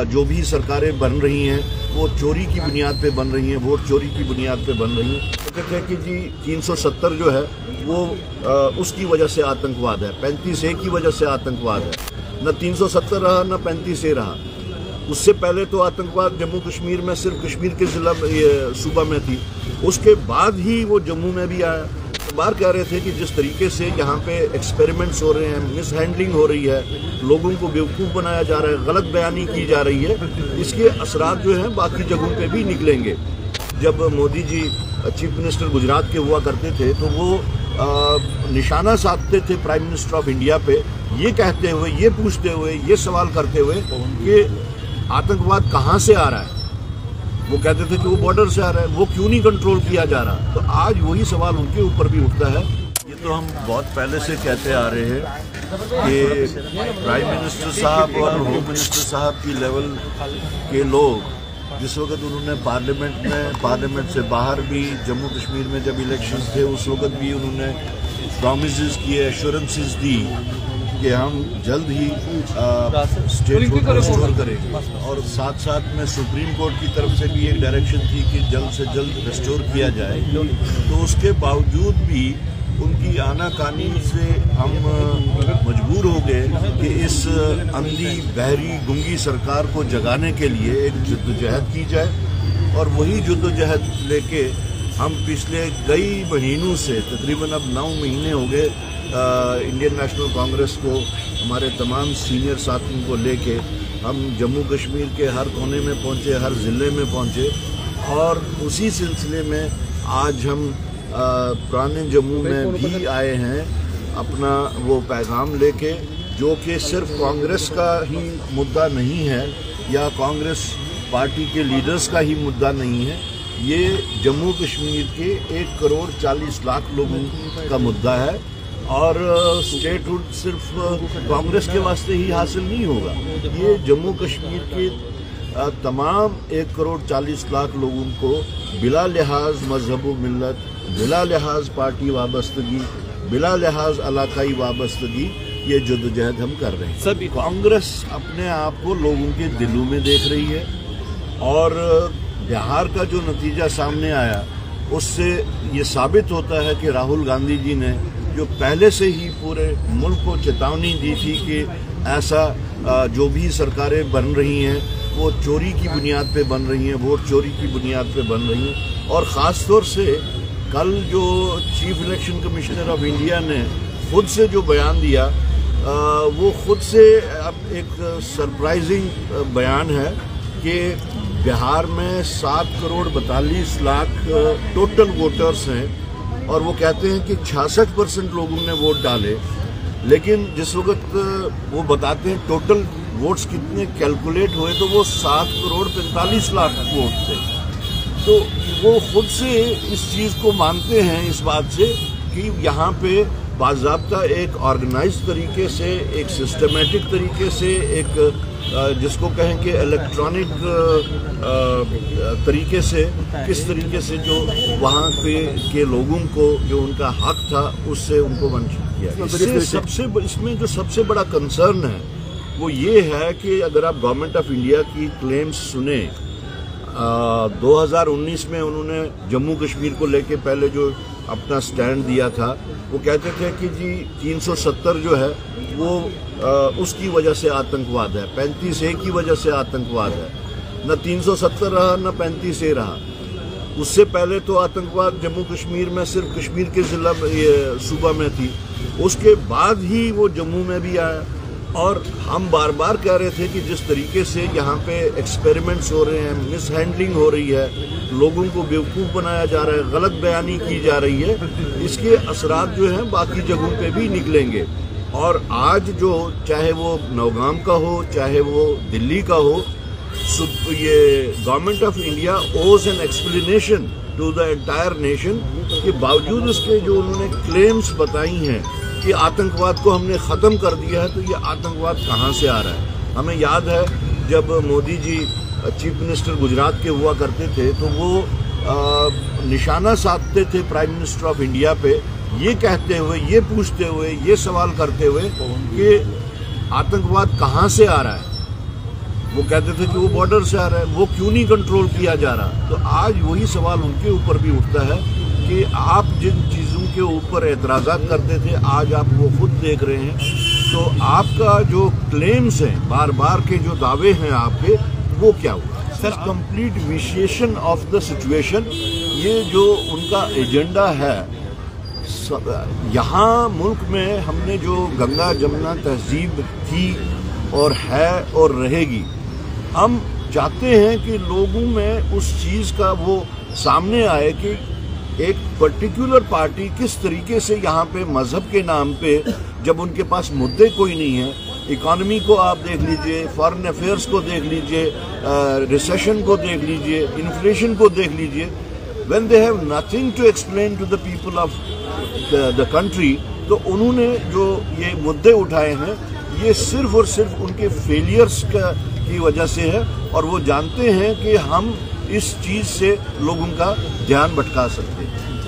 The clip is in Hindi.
जो भी सरकारें बन रही हैं वो चोरी की बुनियाद पे बन रही हैं, वोट चोरी की बुनियाद पे बन रही हैं। तो कहते हैं कि जी 370 जो है वो उसकी वजह से आतंकवाद है, 35A की वजह से आतंकवाद है। न 370 रहा न 35A रहा। उससे पहले तो आतंकवाद जम्मू कश्मीर में सिर्फ कश्मीर के जिला सूबा में थी, उसके बाद ही वो जम्मू में भी आया। बार कह रहे थे कि जिस तरीके से यहाँ पे एक्सपेरिमेंट्स हो रहे हैं, मिस हैंडलिंग हो रही है, लोगों को बेवकूफ़ बनाया जा रहा है, गलत बयानी की जा रही है, इसके असरात जो हैं बाकी जगहों पे भी निकलेंगे। जब मोदी जी चीफ मिनिस्टर गुजरात के हुआ करते थे तो वो निशाना साधते थे प्राइम मिनिस्टर ऑफ इंडिया पे, ये कहते हुए, ये पूछते हुए, ये सवाल करते हुए कि आतंकवाद कहाँ से आ रहा है। वो कहते थे कि वो बॉर्डर से आ रहा है, वो क्यों नहीं कंट्रोल किया जा रहा। तो आज वही सवाल उनके ऊपर भी उठता है। ये तो हम बहुत पहले से कहते आ रहे हैं कि प्राइम मिनिस्टर साहब और होम मिनिस्टर साहब की लेवल के लोग जिस वक्त उन्होंने पार्लियामेंट से बाहर भी, जम्मू कश्मीर में जब इलेक्शंस थे उस वक्त भी उन्होंने प्रॉमिसेस किए, एश्योरेंसेस दी कि हम जल्द ही स्टेट को रिस्टोर करेंगे। और साथ साथ में सुप्रीम कोर्ट की तरफ से भी एक डायरेक्शन थी कि जल्द से जल्द रिस्टोर किया जाए। तो उसके बावजूद भी उनकी आनाकानी से हम मजबूर हो गए कि इस अंधी, बहरी, गूंगी सरकार को जगाने के लिए एक जद्दोजहद की जाए। और वही जद्दोजहद लेके हम पिछले कई महीनों से, तकरीबन अब 9 महीने हो गए, इंडियन नेशनल कांग्रेस को, हमारे तमाम सीनियर साथियों को लेके हम जम्मू कश्मीर के हर कोने में पहुंचे, हर ज़िले में पहुंचे। और उसी सिलसिले में आज हम पुराने जम्मू में भी आए हैं अपना वो पैगाम लेके, जो कि सिर्फ कांग्रेस का ही मुद्दा नहीं है या कांग्रेस पार्टी के लीडर्स का ही मुद्दा नहीं है, ये जम्मू कश्मीर के 1 करोड़ 40 लाख लोगों का मुद्दा है। और स्टेटहुड सिर्फ कांग्रेस के वास्ते ही हासिल नहीं होगा, ये जम्मू कश्मीर के तमाम 1 करोड़ 40 लाख लोगों को बिला लिहाज मजहब व मिल्लत, बिला लिहाज पार्टी वाबस्तगी, बिला लिहाज इलाकाई वाबस्तगी, ये जद्दोजहद हम कर रहे हैं। सभी कांग्रेस अपने आप को लोगों के दिलों में देख रही है। और बिहार का जो नतीजा सामने आया उससे ये साबित होता है कि राहुल गांधी जी ने जो पहले से ही पूरे मुल्क को चेतावनी दी थी कि ऐसा जो भी सरकारें बन रही हैं वो चोरी की बुनियाद पे बन रही हैं, वोट चोरी की बुनियाद पे बन रही हैं। और ख़ास तौर से कल जो chief election commissioner of India ने खुद से जो बयान दिया, वो खुद से अब एक सरप्राइजिंग बयान है कि बिहार में 7 करोड़ 42 लाख टोटल वोटर्स हैं और वो कहते हैं कि 66% लोगों ने वोट डाले। लेकिन जिस वक्त वो बताते हैं टोटल वोट्स कितने कैलकुलेट हुए तो वो 7 करोड़ 45 लाख वोट थे। तो वो खुद से इस चीज़ को मानते हैं, इस बात से कि यहाँ पे बाज़ाब्ता एक ऑर्गेनाइज्ड तरीके से, एक सिस्टमेटिक तरीके से, एक जिसको कहें कि इलेक्ट्रॉनिक तरीके से, किस तरीके से जो वहाँ के लोगों को जो उनका हक था उससे उनको वंचित किया। इसमें जो सबसे बड़ा कंसर्न है वो ये है कि अगर आप गवर्नमेंट ऑफ इंडिया की क्लेम्स सुने, 2019 में उन्होंने जम्मू कश्मीर को लेके पहले जो अपना स्टैंड दिया था, वो कहते थे कि जी 370 जो है वो उसकी वजह से आतंकवाद है, 35A की वजह से आतंकवाद है। न 370 रहा न 35A रहा। उससे पहले तो आतंकवाद जम्मू कश्मीर में सिर्फ कश्मीर के जिला सूबा में थी, उसके बाद ही वो जम्मू में भी आया। और हम बार बार कह रहे थे कि जिस तरीके से यहाँ पे एक्सपेरिमेंट्स हो रहे हैं, मिस हैंडलिंग हो रही है, लोगों को बेवकूफ़ बनाया जा रहा है, गलत बयानी की जा रही है, इसके असरात जो हैं बाकी जगहों पे भी निकलेंगे। और आज जो चाहे वो नौगाम का हो, चाहे वो दिल्ली का हो, ये government of India owes an explanation to the entire nation के बावजूद इसके जो उन्होंने क्लेम्स बताई हैं कि आतंकवाद को हमने ख़त्म कर दिया है, तो ये आतंकवाद कहाँ से आ रहा है। हमें याद है जब मोदी जी चीफ मिनिस्टर गुजरात के हुआ करते थे तो वो निशाना साधते थे प्राइम मिनिस्टर ऑफ इंडिया पे, ये कहते हुए, ये पूछते हुए, ये सवाल करते हुए कि आतंकवाद कहाँ से आ रहा है। वो कहते थे कि वो बॉर्डर से आ रहा है, वो क्यों नहीं कंट्रोल किया जा रहा। तो आज वही सवाल उनके ऊपर भी उठता है कि आप जिन चीज़ों के ऊपर एतराज़ात करते थे, आज आप वो खुद देख रहे हैं। तो आपका जो क्लेम्स हैं, बार बार के जो दावे हैं आपके, वो क्या हुआ? Sir, complete vitiation of the situation, ये जो उनका एजेंडा है। यहाँ मुल्क में हमने जो गंगा जमुना तहजीब थी और है और रहेगी, हम चाहते हैं कि लोगों में उस चीज़ का वो सामने आए कि एक पर्टिकुलर पार्टी किस तरीके से यहाँ पे मजहब के नाम पे, जब उनके पास मुद्दे कोई नहीं है, इकॉनमी को आप देख लीजिए, फॉरेन अफेयर्स को देख लीजिए, रिसेशन को देख लीजिए, इन्फ्लेशन को देख लीजिए, when they have nothing to explain to the people of the country, तो उन्होंने जो ये मुद्दे उठाए हैं, ये सिर्फ और सिर्फ उनके फेलियर्स की वजह से है, और वो जानते हैं कि हम इस चीज़ से लोगों का ध्यान भटका सकते हैं।